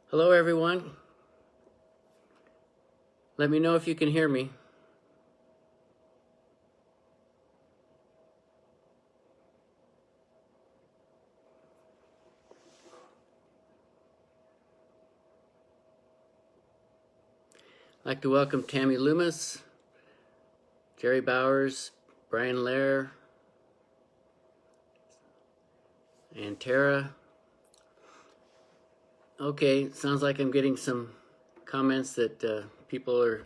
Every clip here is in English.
Hello everyone. Let me know if you can hear me. I'd like to welcome Tammy Loomis, Jerry Bowers, Brian Lair, and Tara. Okay, sounds like I'm getting some comments that people are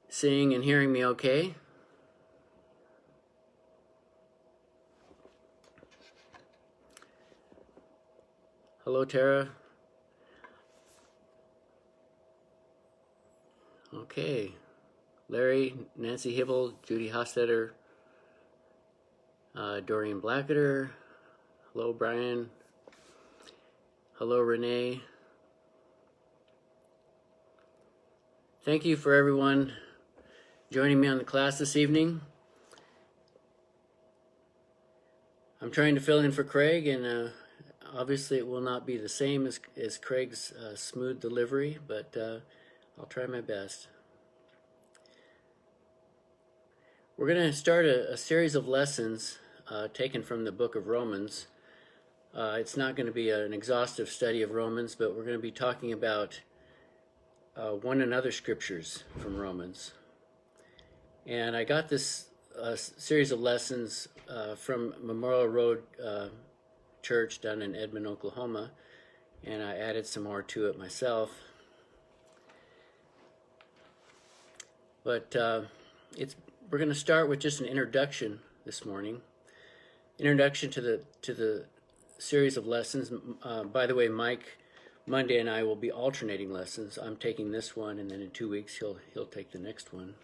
seeing and hearing me okay. Hello, Tara. Okay. Larry, Nancy Hibble, Judy Hostetter, Dorian Blacketer. Hello, Brian. Hello, Renee. Thank you for everyone joining me on the class this evening. I'm trying to fill in for Craig, and obviously it will not be the same as Craig's smooth delivery, but I'll try my best. We're going to start a series of lessons taken from the book of Romans. It's not going to be an exhaustive study of Romans, but we're going to be talking about one another scriptures from Romans. And I got this series of lessons from Memorial Road Church down in Edmond, Oklahoma, and I added some more to it myself. But we're going to start with just an introduction this morning. Introduction to the series of lessons. By the way, Mike Monday and I will be alternating lessons. I'm taking this one, and then in 2 weeks he'll take the next one.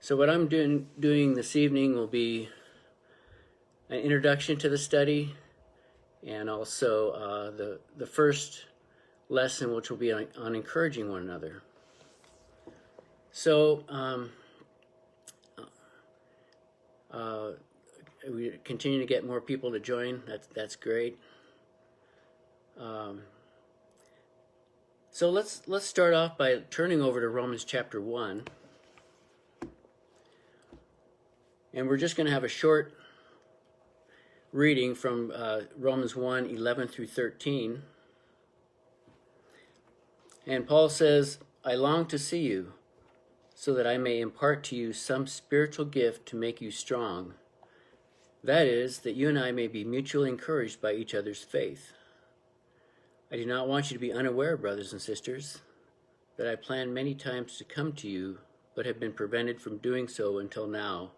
So what I'm doing this evening will be an introduction to the study, and also the first lesson, which will be on encouraging one another. So we continue to get more people to join. That's great. So let's start off by turning over to Romans chapter 1. And we're just going to have a short reading from Romans 1, 11 through 13. And Paul says, "I long to see you, so that I may impart to you some spiritual gift to make you strong. That is, that you and I may be mutually encouraged by each other's faith. I do not want you to be unaware, brothers and sisters, that I planned many times to come to you, but have been prevented from doing so until now,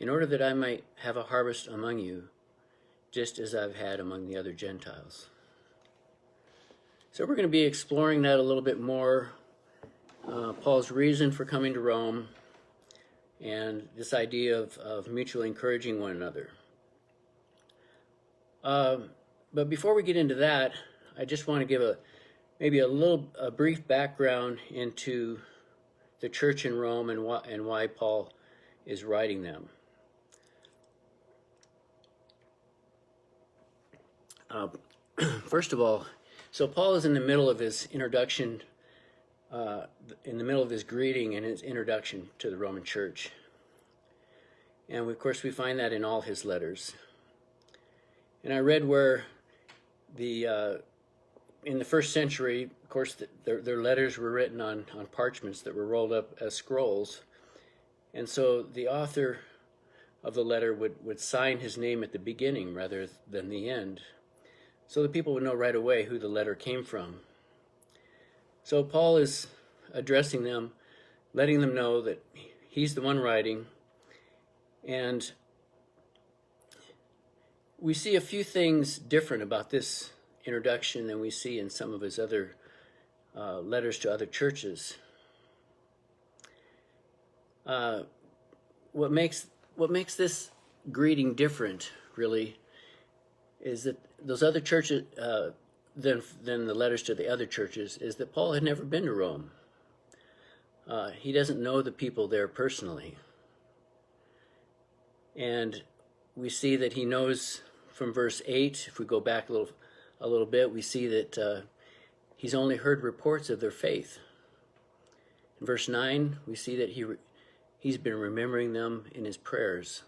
in order that I might have a harvest among you, just as I've had among the other Gentiles." So we're going to be exploring that a little bit more, Paul's reason for coming to Rome, and this idea of mutually encouraging one another. But before we get into that, I just want to give a brief background into the church in Rome and why Paul is writing them. First of all, so Paul is in the middle of his introduction, in the middle of his greeting and his introduction to the Roman church. And of course we find that in all his letters. And I read where in the first century, of course, their letters were written on parchments that were rolled up as scrolls. And so the author of the letter would sign his name at the beginning rather than the end, so the people would know right away who the letter came from. So Paul is addressing them, letting them know that he's the one writing. And we see a few things different about this introduction than we see in some of his other letters to other churches. What makes this greeting different, really, is that those other churches, than the letters to the other churches, is that Paul had never been to Rome. He doesn't know the people there personally. And we see that he knows from verse 8, if we go back a little bit, we see that he's only heard reports of their faith. In verse 9, we see that he's been remembering them in his prayers.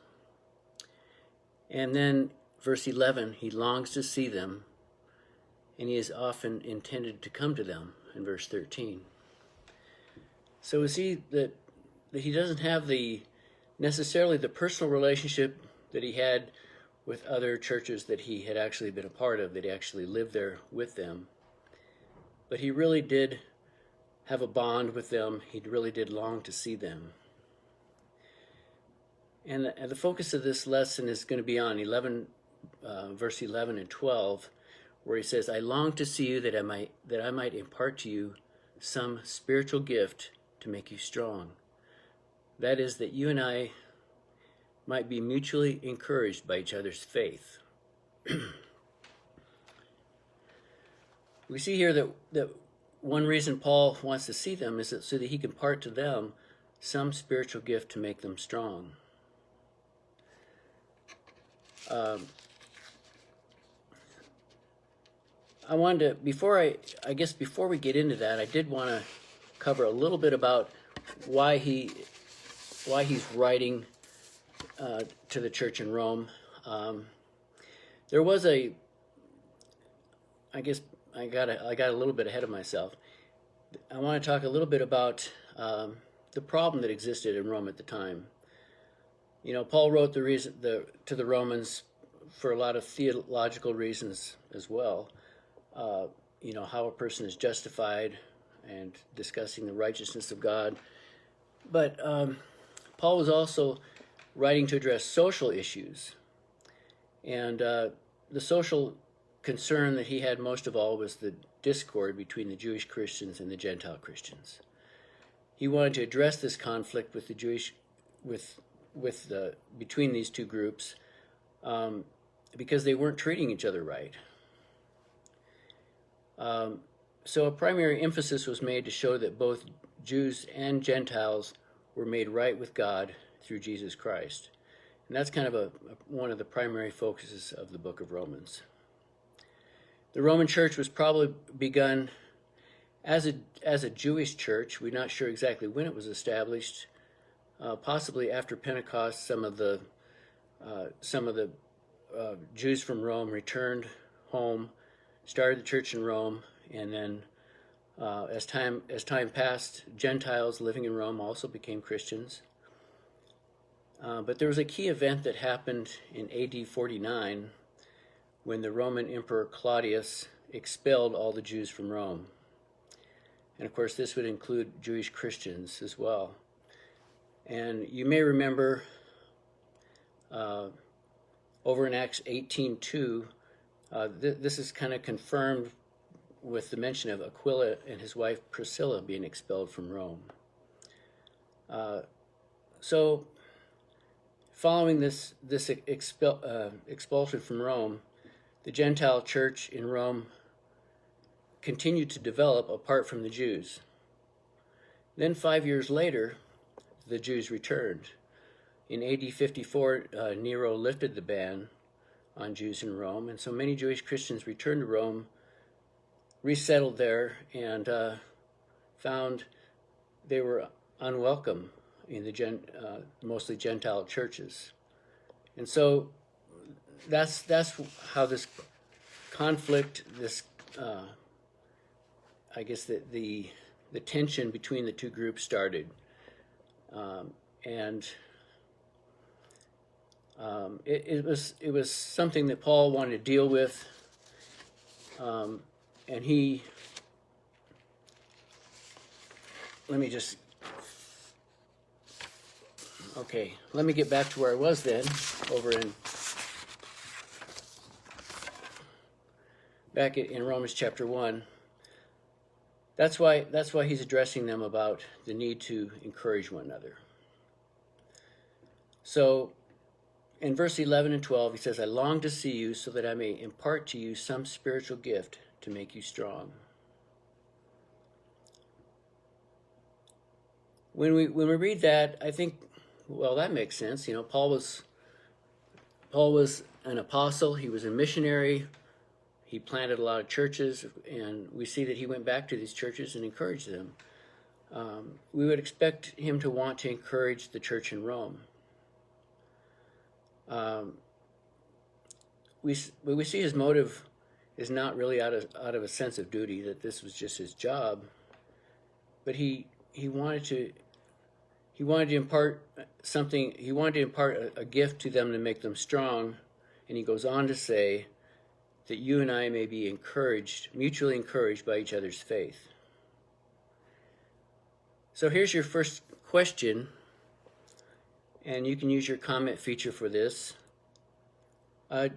And then verse 11, he longs to see them, and he is often intended to come to them in verse 13. So we see that he doesn't have necessarily the personal relationship that he had with other churches that he had actually been a part of, that he actually lived there with them. But he really did have a bond with them. He really did long to see them. And the focus of this lesson is going to be on verse 11 and 12, where he says, I long to see you that I might impart to you some spiritual gift to make you strong. That is, that you and I might be mutually encouraged by each other's faith. We see here that one reason Paul wants to see them is so that he can impart to them some spiritual gift to make them strong. I wanted to, before we get into that, I did want to cover a little bit about why he's writing to the church in Rome. There was I got a little bit ahead of myself. I want to talk a little bit about the problem that existed in Rome at the time. You know, Paul wrote to the Romans for a lot of theological reasons as well. You know, how a person is justified and discussing the righteousness of God. But Paul was also writing to address social issues. And the social concern that he had most of all was the discord between the Jewish Christians and the Gentile Christians. He wanted to address this conflict with the Jewish, between these two groups, because they weren't treating each other right. So a primary emphasis was made to show that both Jews and Gentiles were made right with God through Jesus Christ. And that's kind of one of the primary focuses of the book of Romans. The Roman church was probably begun as a Jewish church. We're not sure exactly when it was established. Possibly after Pentecost, some of the Jews from Rome returned home, started the church in Rome, and then as time passed, Gentiles living in Rome also became Christians. But there was a key event that happened in AD 49 when the Roman Emperor Claudius expelled all the Jews from Rome. And of course, this would include Jewish Christians as well. And you may remember over in Acts 18:2, this is kind of confirmed with the mention of Aquila and his wife Priscilla being expelled from Rome. So following this expulsion from Rome, the Gentile church in Rome continued to develop apart from the Jews. Then 5 years later, the Jews returned. In AD 54, Nero lifted the ban on Jews in Rome, and so many Jewish Christians returned to Rome, resettled there, and found they were unwelcome in the mostly Gentile churches. And so that's how this conflict, I guess the tension between the two groups started. It was something that Paul wanted to deal with, and let me get back to where I was then, back in Romans chapter 1. That's why he's addressing them about the need to encourage one another. So in verse 11 and 12, he says, I long to see you so that I may impart to you some spiritual gift to make you strong. When we read that, I think, well, that makes sense. You know, Paul was an apostle. He was a missionary. He planted a lot of churches, and we see that he went back to these churches and encouraged them. We would expect him to want to encourage the church in Rome. We see his motive is not really out of a sense of duty, that this was just his job, but he wanted to impart something. He wanted to impart a gift to them to make them strong, and he goes on to say that you and I may be encouraged, mutually encouraged by each other's faith. So here's your first question, and you can use your comment feature for this. Do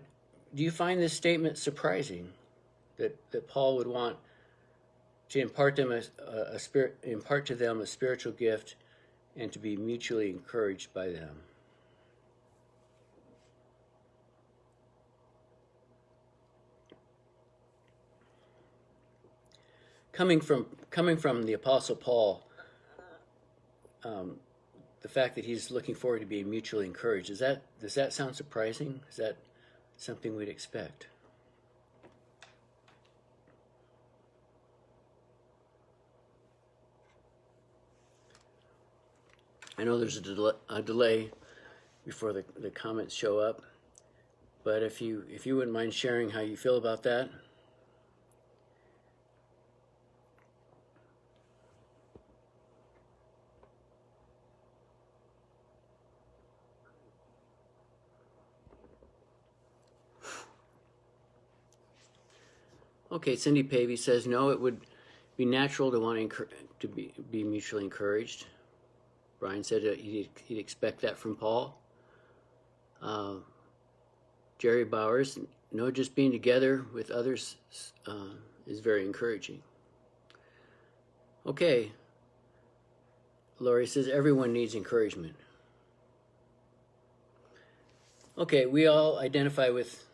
you find this statement surprising, that Paul would want to impart to them a spiritual gift and to be mutually encouraged by them? Coming from the Apostle Paul, the fact that he's looking forward to being mutually encouraged, does that sound surprising? Is that something we'd expect? I know there's a delay before the comments show up, but if you wouldn't mind sharing how you feel about that. Okay, Cindy Pavey says, no, it would be natural to want to be mutually encouraged. Brian said he'd expect that from Paul. Jerry Bowers, no, just being together with others is very encouraging. Okay, Lori says, everyone needs encouragement. Okay, we all identify with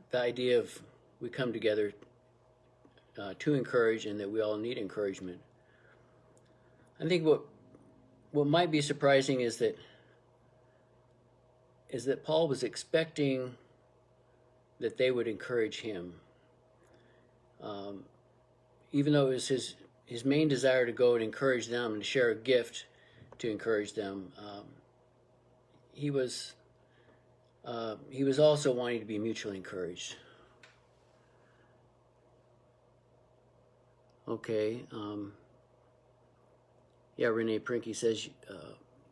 the idea of we come together to encourage, and that we all need encouragement. I think what might be surprising is that Paul was expecting that they would encourage him, even though it was his main desire to go and encourage them and to share a gift to encourage them. He was also wanting to be mutually encouraged. Okay. Yeah, Renee Prinky says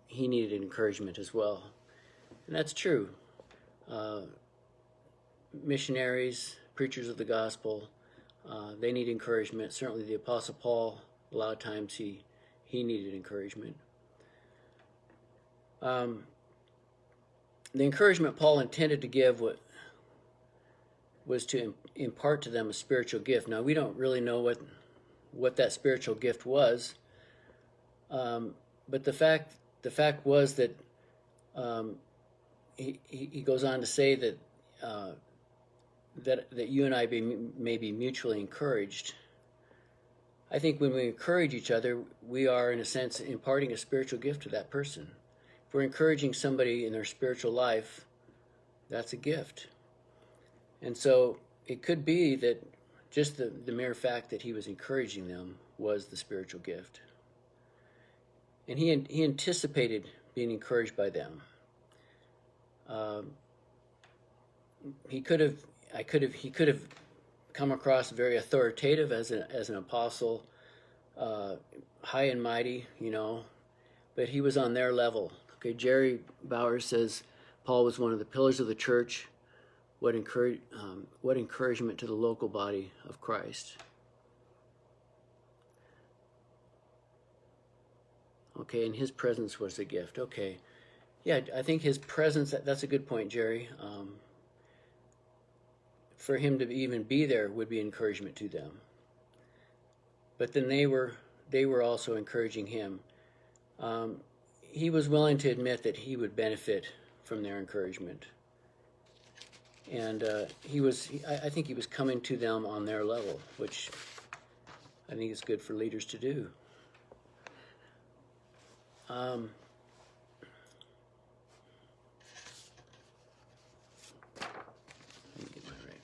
he needed encouragement as well. And that's true. Missionaries, preachers of the gospel, they need encouragement. Certainly the Apostle Paul, a lot of times he needed encouragement. The encouragement Paul intended to give was to impart to them a spiritual gift. Now, we don't really know what that spiritual gift was, but the fact was that he goes on to say that you and I may be mutually encouraged. I think when we encourage each other, we are, in a sense, imparting a spiritual gift to that person. If we're encouraging somebody in their spiritual life, that's a gift. And so it could be that just the mere fact that he was encouraging them was the spiritual gift. And he anticipated being encouraged by them. He could have come across very authoritative as an apostle, high and mighty, but he was on their level. Okay, Jerry Bowers says Paul was one of the pillars of the church. What encouragement to the local body of Christ. Okay, and his presence was a gift. Okay, yeah, I think his presence, that's a good point, Jerry. For him to even be there would be encouragement to them. But then they were also encouraging him. He was willing to admit that he would benefit from their encouragement. And I think he was coming to them on their level, which I think is good for leaders to do. Let me get that right.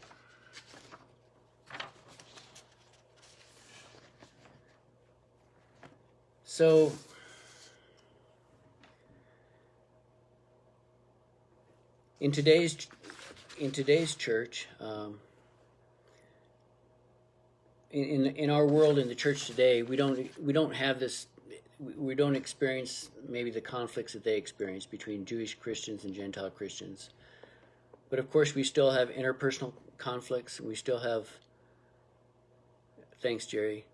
So, in today's church, in our world, in the church today, we don't have this. We don't experience maybe the conflicts that they experience between Jewish Christians and Gentile Christians. But of course, we still have interpersonal conflicts. We still have. Thanks, Jerry.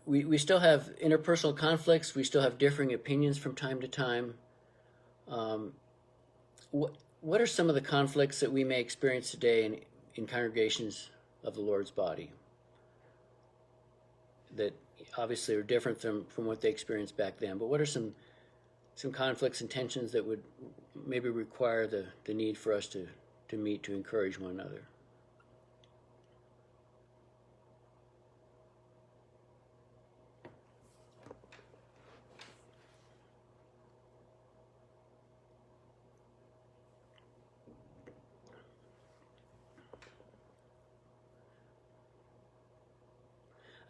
We still have interpersonal conflicts. We still have differing opinions from time to time. What are some of the conflicts that we may experience today in congregations of the Lord's body that obviously are different from what they experienced back then? But what are some conflicts and tensions that would maybe require the need for us to meet to encourage one another?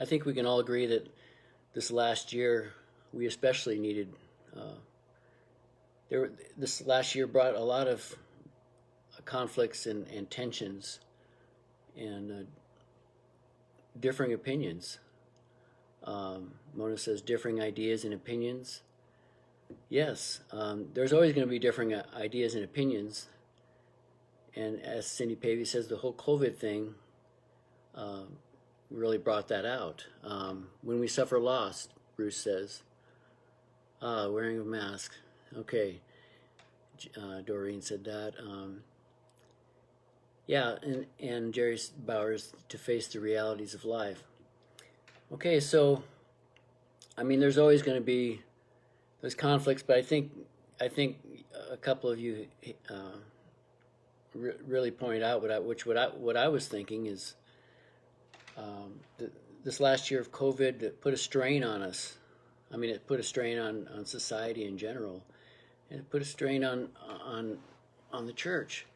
I think we can all agree that this last year we especially needed. This last year brought a lot of conflicts and tensions and differing opinions. Mona says differing ideas and opinions. Yes, there's always going to be differing ideas and opinions. And as Cindy Pavey says, the whole COVID thing really brought that out. When we suffer loss, Bruce says, wearing a mask. Okay, Doreen said that. Yeah, and Jerry Bowers, to face the realities of life. Okay, so, I mean, there's always going to be those conflicts, but I think a couple of you really pointed out what I was thinking is this last year of COVID that put a strain on us. I mean, it put a strain on society in general, and it put a strain on the church.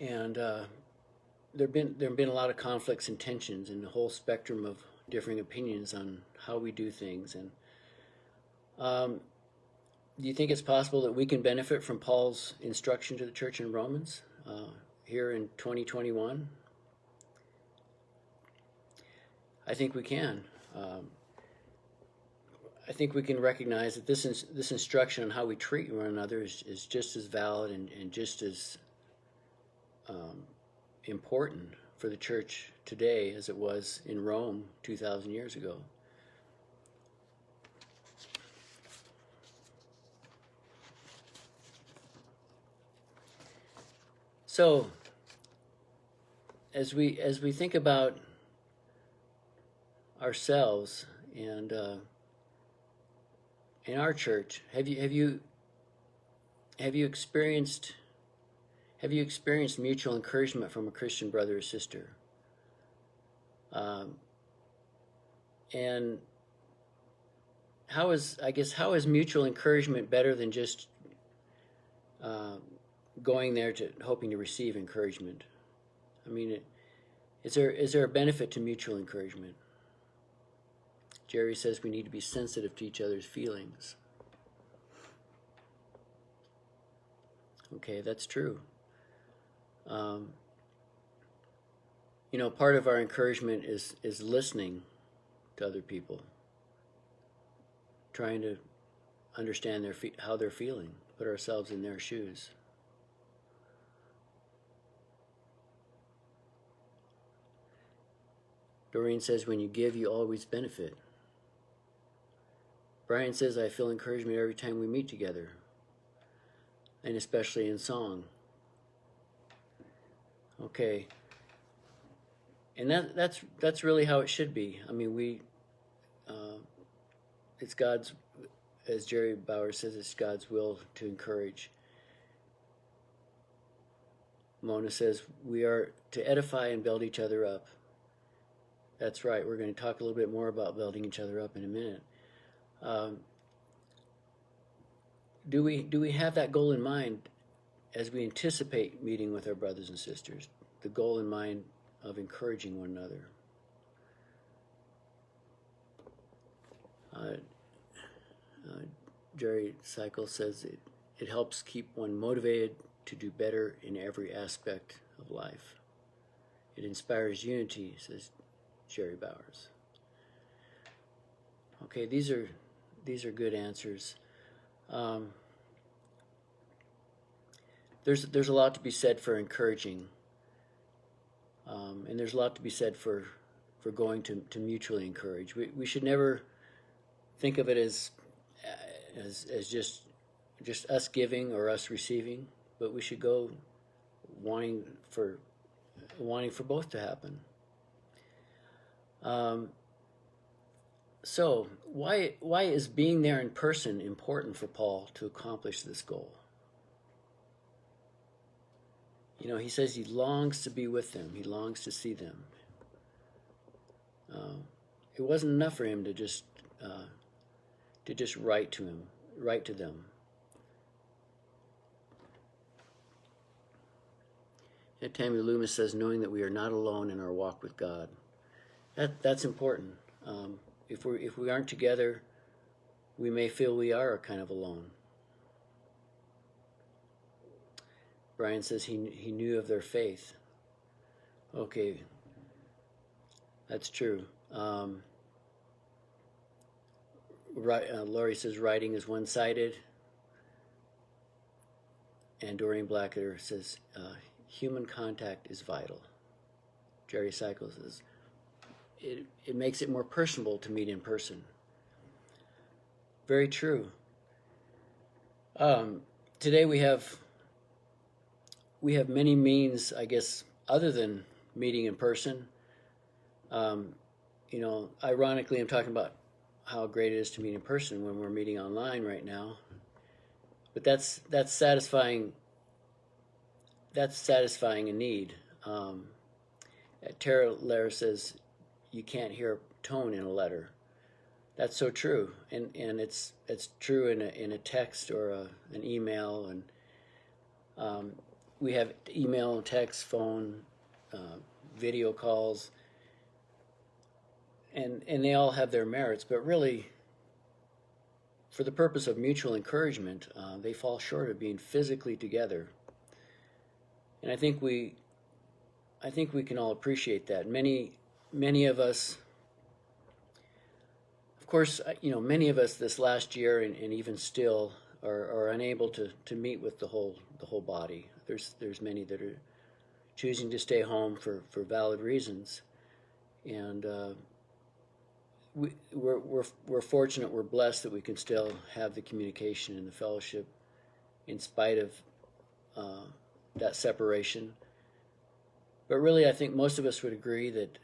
And there've been a lot of conflicts and tensions and the whole spectrum of differing opinions on how we do things. And do you think it's possible that we can benefit from Paul's instruction to the church in Romans here in 2021? I think we can. I think we can recognize that this instruction on how we treat one another is just as valid and just as important for the church today as it was in Rome 2,000 years ago. So, as we think about ourselves and in our church, have you experienced mutual encouragement from a Christian brother or sister? And how is mutual encouragement better than just going there hoping to receive encouragement? I mean, is there a benefit to mutual encouragement? Jerry says we need to be sensitive to each other's feelings. Okay, that's true. Part of our encouragement is listening to other people, trying to understand how they're feeling, put ourselves in their shoes. Doreen says, when you give, you always benefit. Brian says, I feel encouragement every time we meet together, and especially in song. Okay. And that's really how it should be. I mean, it's God's, as Jerry Bowers says, it's God's will to encourage. Mona says, we are to edify and build each other up. That's right. We're going to talk a little bit more about building each other up in a minute. Do we have that goal in mind as we anticipate meeting with our brothers and sisters? The goal in mind of encouraging one another. Jerry Cycle says it helps keep one motivated to do better in every aspect of life. It inspires unity, says Jerry Bowers. Okay, these are good answers. There's a lot to be said for encouraging, and there's a lot to be said for going to mutually encourage. We should never think of it as just us giving or us receiving, but we should go wanting for both to happen. So why is being there in person important for Paul to accomplish this goal? You know, he says he longs to be with them. He longs to see them. It wasn't enough for him to just write to them. And Tammy Loomis says, knowing that we are not alone in our walk with God. That's important. If we aren't together, we may feel we are kind of alone. Brian says he knew of their faith. Okay, that's true. Laurie says writing is one-sided. And Doreen Blackletter says human contact is vital. Jerry Cycle says it makes it more personable to meet in person. Very true. Today we have many means, I guess, other than meeting in person. You know, ironically, I'm talking about how great it is to meet in person when we're meeting online right now. But that's satisfying. That's satisfying a need. Tara Lair says you can't hear tone in a letter. That's so true, and it's true in a text or an email, and we have email, text, phone, video calls, and they all have their merits, but really, for the purpose of mutual encouragement, they fall short of being physically together. And I think we can all appreciate that. Many of us, of course, you know, many of us this last year and even still are unable to meet with the whole body. There's many that are choosing to stay home for valid reasons, and we're fortunate, we're blessed that we can still have the communication and the fellowship in spite of that separation. But really, I think most of us would agree that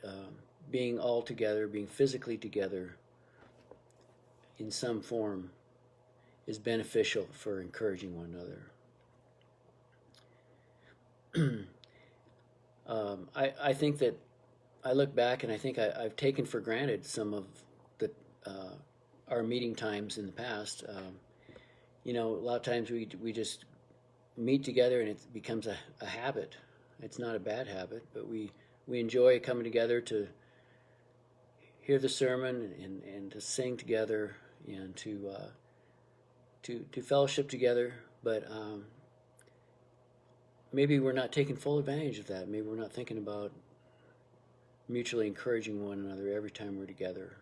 being all together, being physically together in some form, is beneficial for encouraging one another. I think that I look back and I think I've taken for granted some of our meeting times in the past. You know, a lot of times we just meet together and it becomes a habit. It's not a bad habit, but we enjoy coming together to hear the sermon and to sing together and to fellowship together. But maybe we're not taking full advantage of that. Maybe we're not thinking about mutually encouraging one another every time we're together.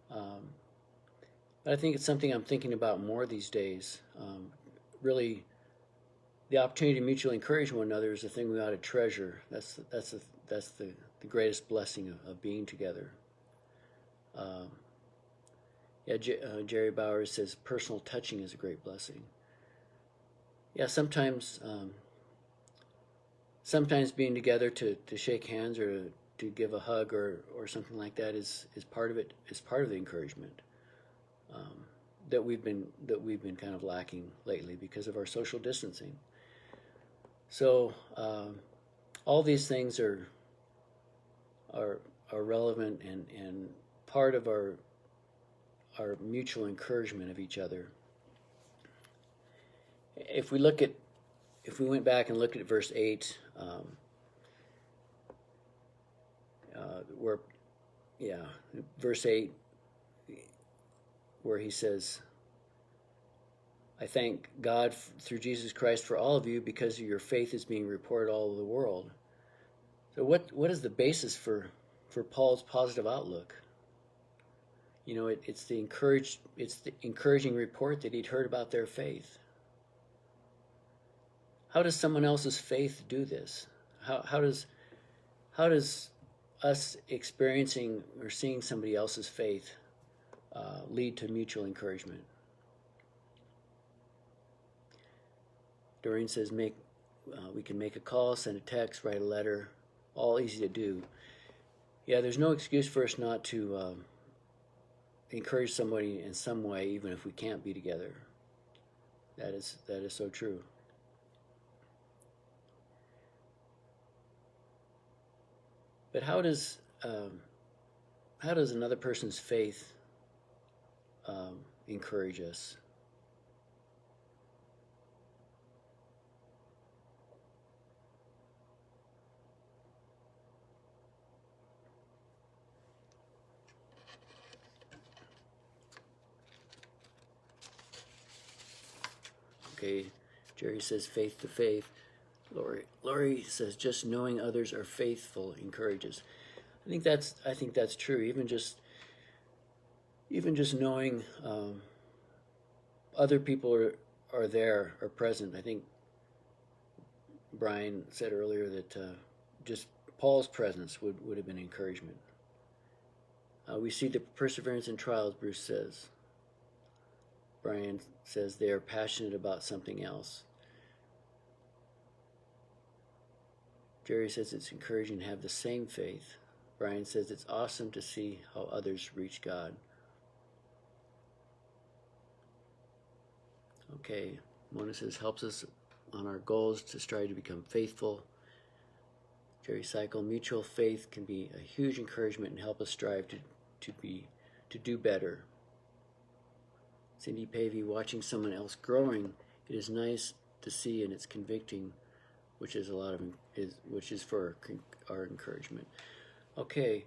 But I think it's something I'm thinking about more these days. Really, the opportunity to mutually encourage one another is the thing we ought to treasure. That's the greatest blessing of being together. Jerry Bowers says personal touching is a great blessing. Yeah, sometimes being together to shake hands or to give a hug or something like that is part of it. Is part of the encouragement that we've been kind of lacking lately because of our social distancing. So all these things are relevant and part of our mutual encouragement of each other. If we went back and looked at verse 8, verse 8, where he says, I thank God through Jesus Christ for all of you because your faith is being reported all over the world. So what is the basis for Paul's positive outlook? You know, it's the encouraging report that he'd heard about their faith. How does someone else's faith do this? How does us experiencing or seeing somebody else's faith lead to mutual encouragement? Doreen says we can make a call, send a text, write a letter, all easy to do. Yeah, there's no excuse for us not to encourage somebody in some way, even if we can't be together. That is so true. But how does another person's faith encourage us? Okay, Jerry says faith to faith. Lori says just knowing others are faithful encourages. I think that's true. Even just knowing other people are there, are present. I think Brian said earlier that just Paul's presence would have been encouragement. We see the perseverance in trials, Bruce says. Brian says they are passionate about something else. Jerry says it's encouraging to have the same faith. Brian says it's awesome to see how others reach God. Okay, Mona says helps us on our goals to strive to become faithful. Jerry Cycle, mutual faith can be a huge encouragement and help us strive to do better. Cindy Pavey, watching someone else growing, it is nice to see and it's convicting, which is for our encouragement. Okay.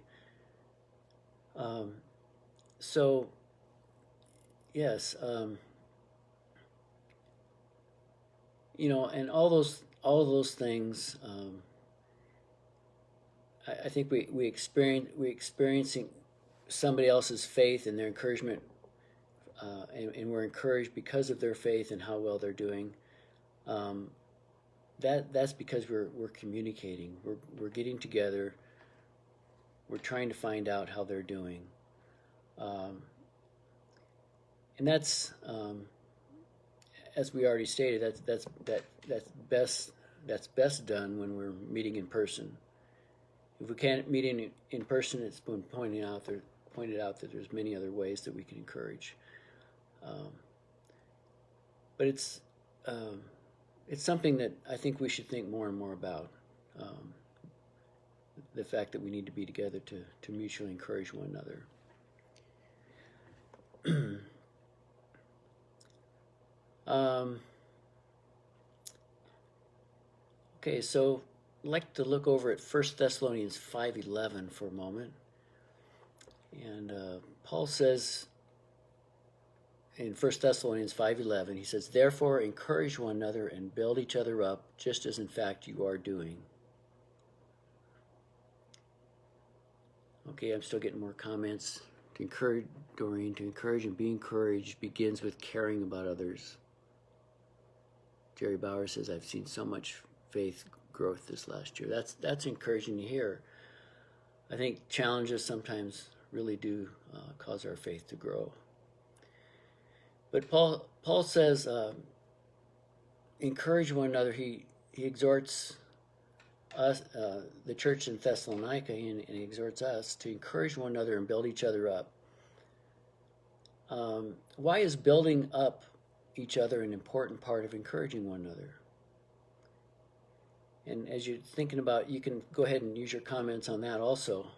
So yes, you know, and all those things. I think we experiencing somebody else's faith and their encouragement. And we're encouraged because of their faith and how well they're doing. That's because we're communicating. We're getting together. We're trying to find out how they're doing, and that's as we already stated. That's best done when we're meeting in person. If we can't meet in person, it's been pointed out that there's many other ways that we can encourage. But it's something that I think we should think more and more about. The fact that we need to be together to mutually encourage one another. Okay, so I'd like to look over at 1 Thessalonians 5:11 for a moment. And Paul says in 1 Thessalonians 5:11, he says, "Therefore encourage one another and build each other up, just as in fact you are doing." Okay, I'm still getting more comments. To encourage, Doreen, to encourage and be encouraged begins with caring about others. Jerry Bauer says, "I've seen so much faith growth this last year." That's encouraging to hear. I think challenges sometimes really do cause our faith to grow. But Paul says, encourage one another. He exhorts us, the church in Thessalonica, and he exhorts us to encourage one another and build each other up. Why is building up each other an important part of encouraging one another? And as you're thinking about, you can go ahead and use your comments on that also.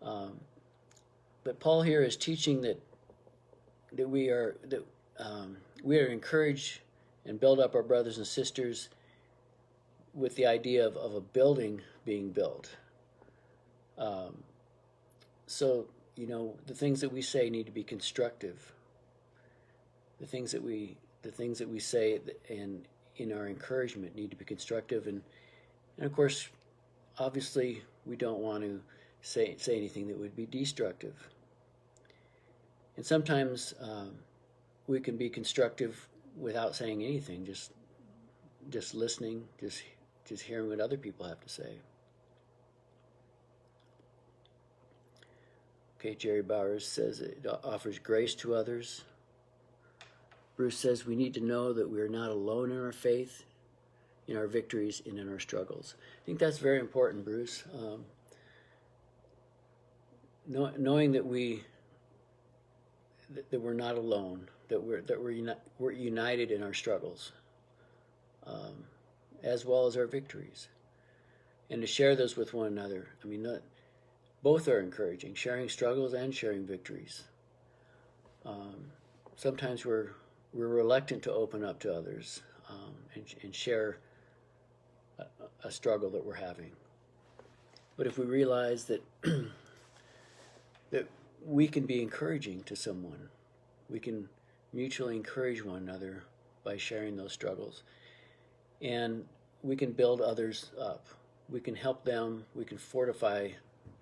But Paul here is teaching that we are encouraged and build up our brothers and sisters with the idea of a building being built. So, you know, the things that we say need to be constructive. The things that we the things that we say and in our encouragement need to be constructive, and of course, obviously, we don't want to say anything that would be destructive. And sometimes we can be constructive without saying anything, just listening, just hearing what other people have to say. Okay, Jerry Bowers says it offers grace to others. Bruce says we need to know that we are not alone in our faith, in our victories, and in our struggles. I think that's very important, Bruce. Knowing that we're not alone, that we're united in our struggles, as well as our victories, and to share those with one another. I mean, both are encouraging, sharing struggles and sharing victories. Sometimes we're reluctant to open up to others and share a struggle that we're having. But if we realize that that we can be encouraging to someone, we can mutually encourage one another by sharing those struggles, and we can build others up. We can help them. We can fortify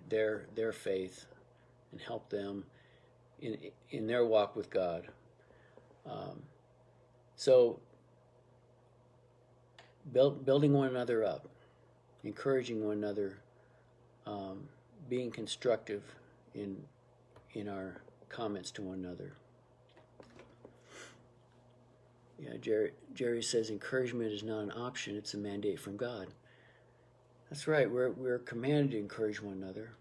their faith and help them in their walk with God. So building one another up, encouraging one another, being constructive in our comments to one another. Yeah, Jerry says encouragement is not an option; it's a mandate from God. That's right. We're commanded to encourage one another.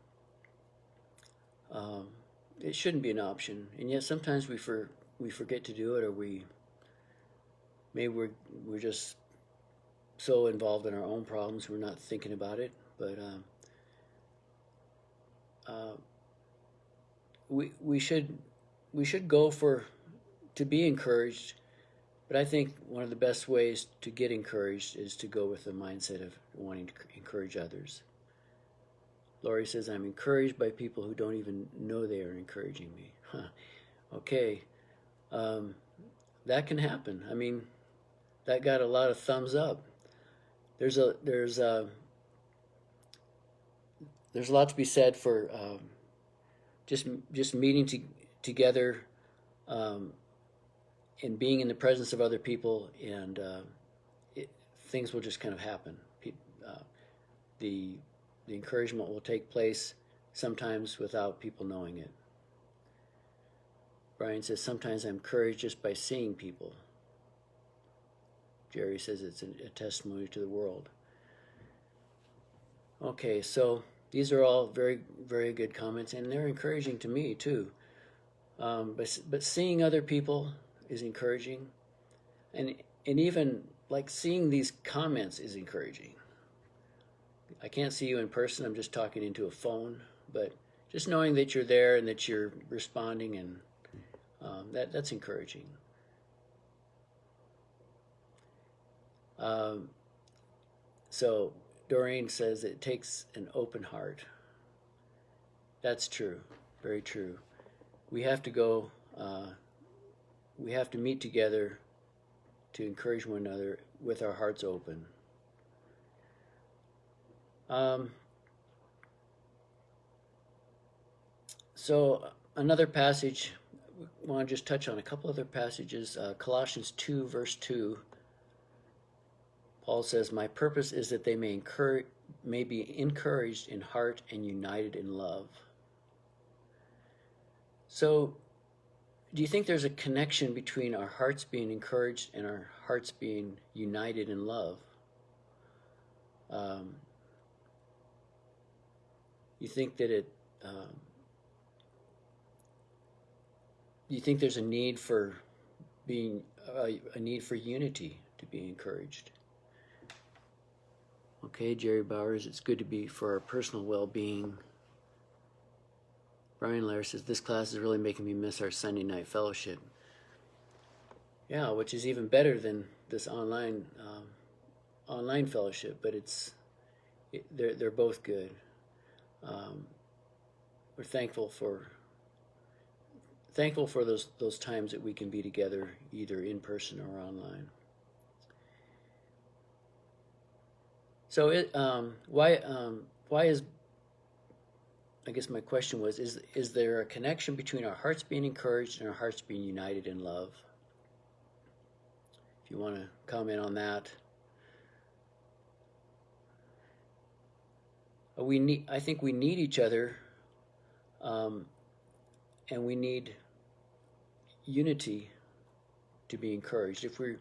It shouldn't be an option, and yet sometimes we forget to do it, or we're just so involved in our own problems we're not thinking about it. But we should go to be encouraged. But I think one of the best ways to get encouraged is to go with the mindset of wanting to encourage others. Laurie says, I'm encouraged by people who don't even know they are encouraging me. Okay. That can happen. I mean, that got a lot of thumbs up. There's a lot to be said for just meeting together and being in the presence of other people, and things will just kind of happen. The encouragement will take place sometimes without people knowing it. Brian says, sometimes I'm encouraged just by seeing people. Jerry says it's a testimony to the world. Okay, so these are all very, very good comments, and they're encouraging to me too. But seeing other people is encouraging, and even like seeing these comments is encouraging. I can't see you in person, I'm just talking into a phone, but just knowing that you're there and that you're responding, and that's encouraging. So Doreen says it takes an open heart. That's true, very true. We have to go, we have to meet together to encourage one another with our hearts open. So another passage, I want to just touch on a couple other passages. Colossians 2, verse 2. Paul says, my purpose is that they may be encouraged in heart and united in love. So, do you think there's a connection between our hearts being encouraged and our hearts being united in love? You think that you think there's a need for a need for unity to be encouraged? Okay, Jerry Bowers, it's good to be for our personal well-being. Brian Lair says, this class is really making me miss our Sunday night fellowship. Yeah, which is even better than this online fellowship, but they're both good. We're thankful thankful for those times that we can be together, either in person or online. So why is, I guess my question was, is there a connection between our hearts being encouraged and our hearts being united in love? If you want to comment on that. I think we need each other, and we need unity to be encouraged. If we're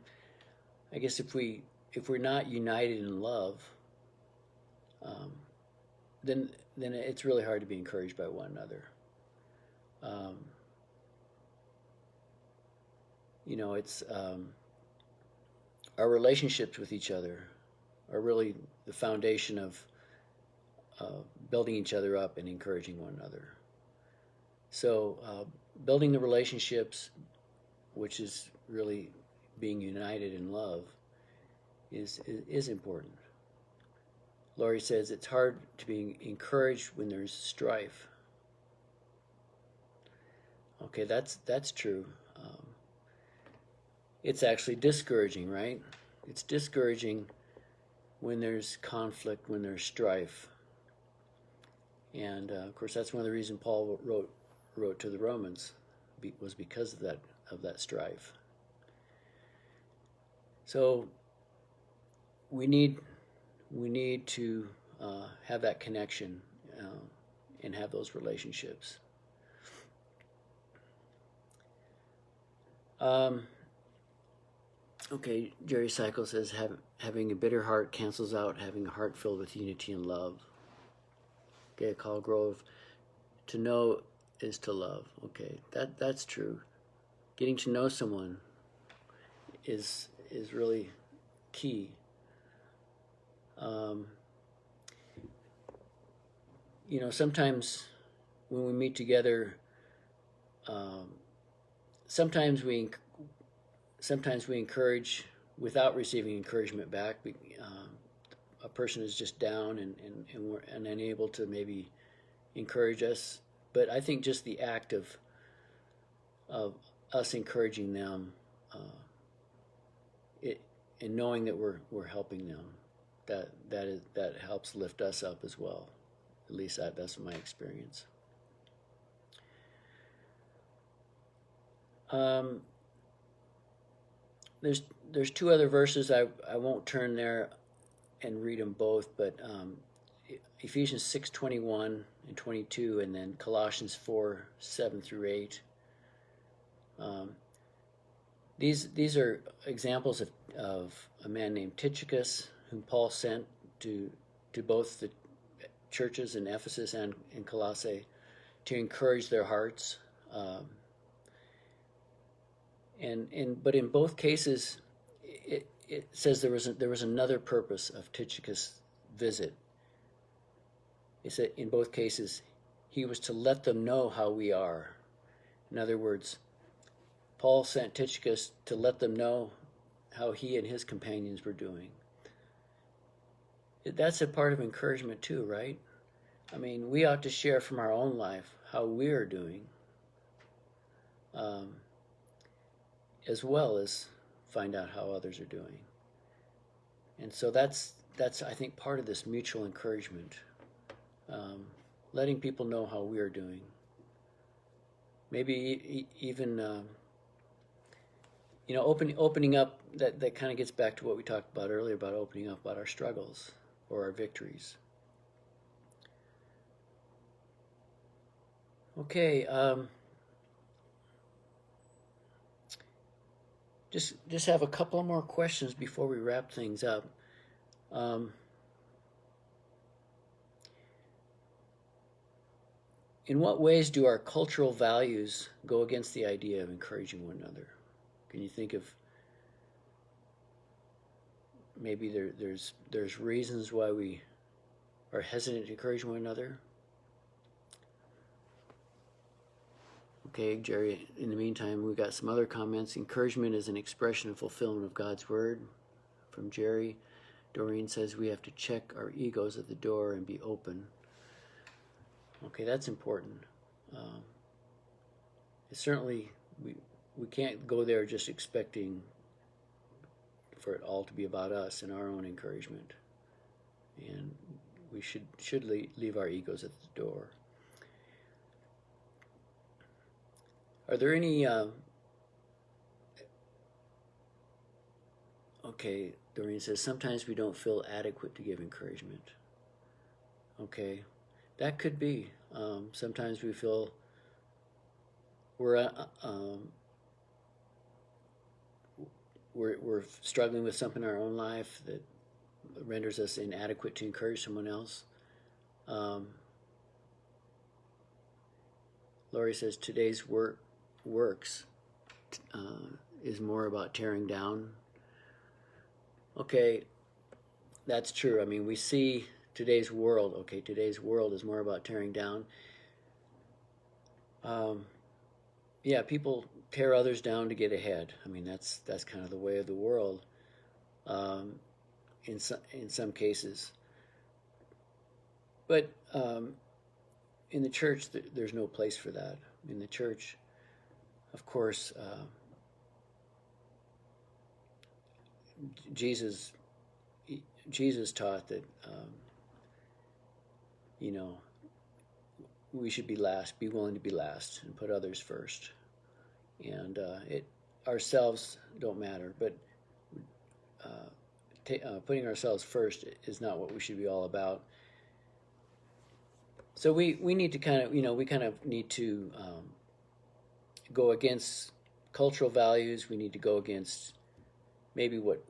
not united in love, then it's really hard to be encouraged by one another. It's our relationships with each other are really the foundation of building each other up and encouraging one another. So building the relationships, which is really being united in love, is important. Laurie says it's hard to be encouraged when there's strife. Okay, that's true. It's actually discouraging, right? It's discouraging when there's conflict, when there's strife. And of course, that's one of the reasons Paul wrote to the Romans, was because of that strife. So we need to have that connection and have those relationships. Okay, Jerry Cycle says having a bitter heart cancels out having a heart filled with unity and love. Okay, Carl Grove, to know is to love. Okay, that's true. Getting to know someone is really key. Sometimes when we meet together, sometimes we encourage without receiving encouragement back. A person is just down and unable to maybe encourage us. But I think just the act of us encouraging them, and knowing that we're helping them, that helps lift us up as well. At least that's my experience. There's two other verses. I won't turn there and read them both, but Ephesians 6:21 and 22, and then Colossians 4:7 through 8. These are examples of a man named Tychicus, whom Paul sent to both the churches in Ephesus and in Colossae to encourage their hearts. But in both cases, it says there was another purpose of Tychicus' visit. It said in both cases he was to let them know how we are. In other words, Paul sent Tychicus to let them know how he and his companions were doing. That's a part of encouragement too, right? I mean, we ought to share from our own life how we're doing, as well as find out how others are doing. And so that's I think part of this mutual encouragement, letting people know how we are doing. Maybe even opening up. That kind of gets back to what we talked about earlier about opening up about our struggles or our victories. Okay. Just have a couple more questions before we wrap things up. In what ways do our cultural values go against the idea of encouraging one another? Can you think of maybe there's reasons why we are hesitant to encourage one another? Okay, Jerry, in the meantime, we've got some other comments. Encouragement is an expression of fulfillment of God's word, from Jerry. Doreen says we have to check our egos at the door and be open. Okay, that's important. certainly we can't go there just expecting for it all to be about us and our own encouragement. And we should leave our egos at the door. Are there any okay, Doreen says, sometimes we don't feel adequate to give encouragement. Okay, that could be. Sometimes we feel we're struggling with something in our own life that renders us inadequate to encourage someone else. Laurie says today's works is more about tearing down. Okay, that's true. I mean, we see today's world. Okay, today's world is more about tearing down. Yeah, people tear others down to get ahead. I mean, that's kind of the way of the world. In some cases, but in the church, there's no place for that. In the church, of course, Jesus taught that we should be last, be willing to be last, and put others first. And ourselves don't matter, but putting ourselves first is not what we should be all about. So we need to kind of need to go against cultural values. We need to go against maybe what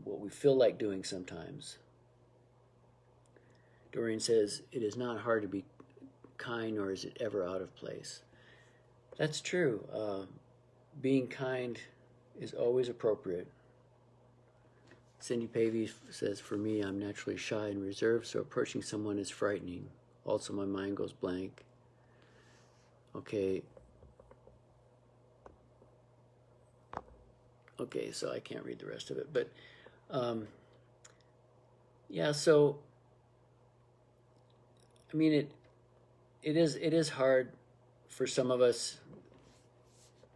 we feel like doing sometimes. Doreen says, it is not hard to be kind, nor is it ever out of place. That's true. Being kind is always appropriate. Cindy Pavey says, for me, I'm naturally shy and reserved, so approaching someone is frightening. Also, my mind goes blank. Okay, so I can't read the rest of it, but yeah, so I mean, it is hard for some of us.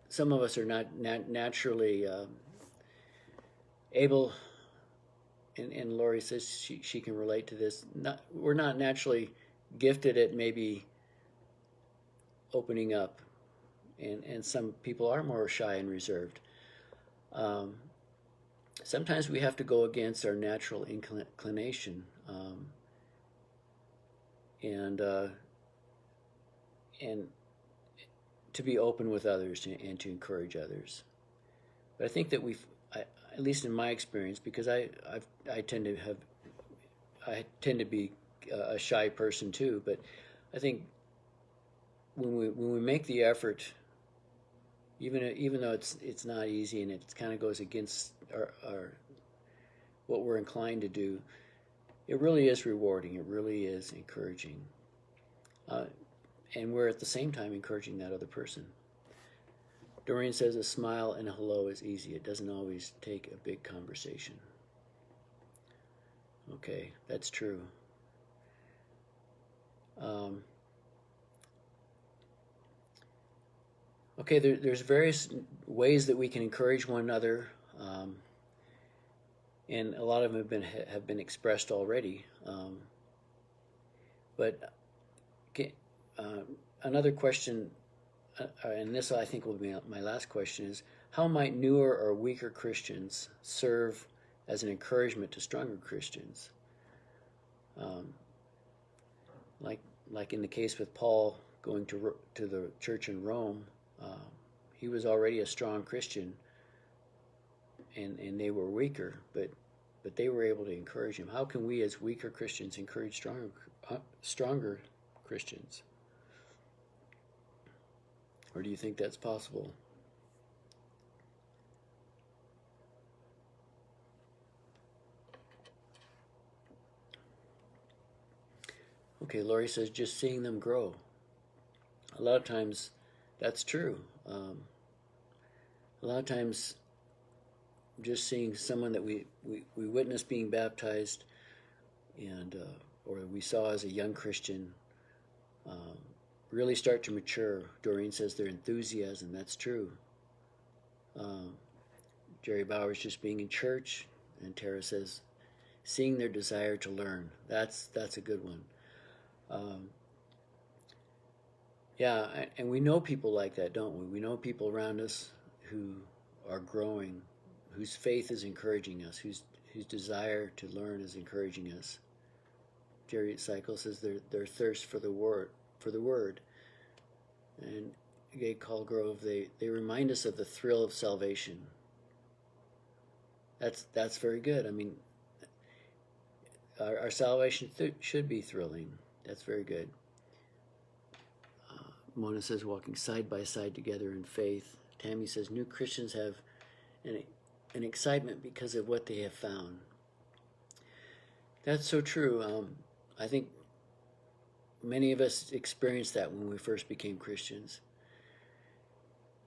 Some of us are not naturally able, and Lori says she can relate to this. We're not naturally gifted at maybe opening up, and some people are more shy and reserved. Sometimes we have to go against our natural inclination, and to be open with others and to encourage others. But I think that at least in my experience, because I tend to be a shy person too. But I think when we make the effort, even though it's not easy and it kind of goes against our what we're inclined to do, it really is rewarding. It really is encouraging, and we're at the same time encouraging that other person. Doreen says a smile and a hello is easy. It doesn't always take a big conversation. Okay, that's true. Okay, there's various ways that we can encourage one another, and a lot of them have been expressed already. But another question, and this I think will be my last question, is how might newer or weaker Christians serve as an encouragement to stronger Christians? Like in the case with Paul going to the church in Rome, he was already a strong Christian, and they were weaker, but they were able to encourage him. How can we as weaker Christians encourage stronger Christians? Or do you think that's possible? Okay, Lori says, just seeing them grow. A lot of times, that's true. A lot of times, just seeing someone that we witnessed being baptized, and or we saw as a young Christian, really start to mature. Doreen says their enthusiasm. That's true. Jerry Bauer's just being in church, and Tara says seeing their desire to learn. That's a good one. Yeah, and we know people like that, don't we? We know people around us who are growing, whose faith is encouraging us, whose desire to learn is encouraging us. Jerry Cycle says their thirst for the word. And Gay Colgrove, they remind us of the thrill of salvation. That's very good. I mean, our salvation should be thrilling. That's very good. Mona says walking side by side together in faith. Tammy says new Christians have an excitement because of what they have found. That's so true. I think many of us experienced that when we first became Christians.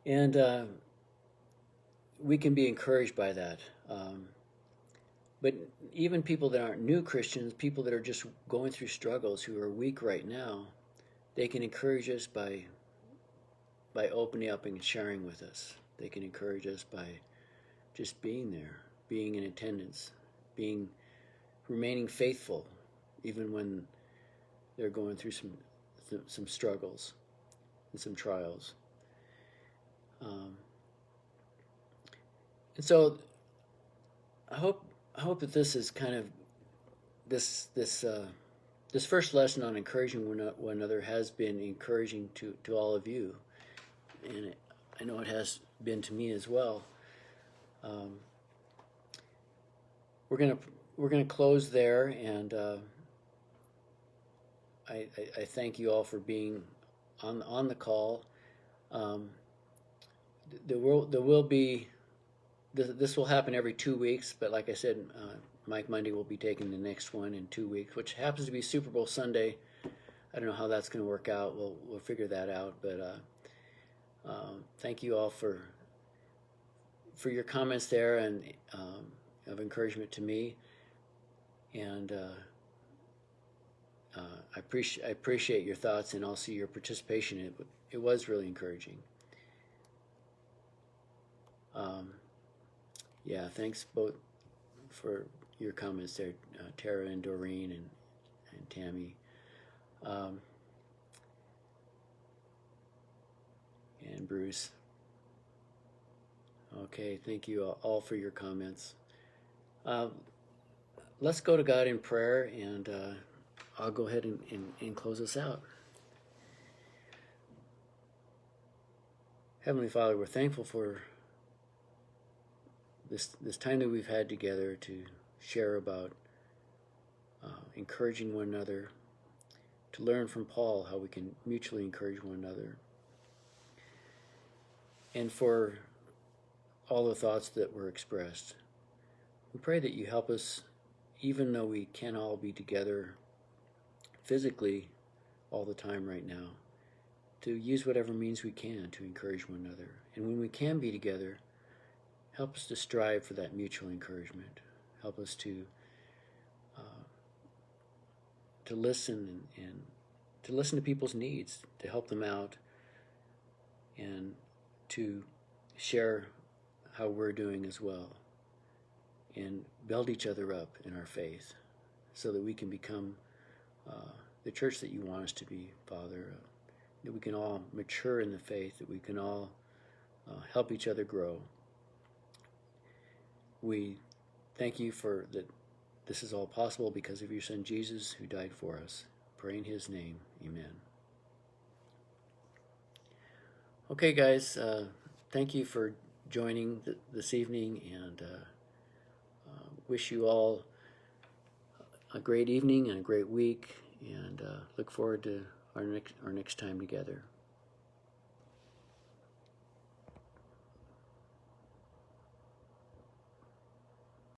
And we can be encouraged by that. But even people that aren't new Christians, people that are just going through struggles, who are weak right now, they can encourage us by opening up and sharing with us. They can encourage us by just being there, being in attendance, remaining faithful, even when they're going through some struggles and some trials. And so I hope that this is kind of this first lesson on encouraging one another has been encouraging to all of you, and I know it has been to me as well. We're gonna close there, and I thank you all for being on the call. There will be this will happen every 2 weeks, but like I said, Mike Monday will be taking the next one in 2 weeks, which happens to be Super Bowl Sunday. I don't know how that's going to work out. We'll figure that out. But thank you all for your comments there and of encouragement to me. And I appreciate your thoughts and also your participation. It was really encouraging. Yeah, thanks both for your comments there, Tara and Doreen and Tammy. And Bruce. Okay, thank you all for your comments. Let's go to God in prayer, and I'll go ahead and close us out. Heavenly Father, we're thankful for this time that we've had together to share about encouraging one another, to learn from Paul how we can mutually encourage one another, and for all the thoughts that were expressed. We pray that you help us, even though we can't all be together physically all the time right now, to use whatever means we can to encourage one another. And when we can be together, help us to strive for that mutual encouragement. Help us to listen and to listen to people's needs, to help them out, and to share how we're doing as well, and build each other up in our faith so that we can become the church that you want us to be, Father, that we can all mature in the faith, that we can all help each other grow. We thank you for that. This is all possible because of your Son Jesus, who died for us. Pray in his name. Amen. Okay, guys, thank you for joining this evening, and wish you all a great evening and a great week, and look forward to our next time together.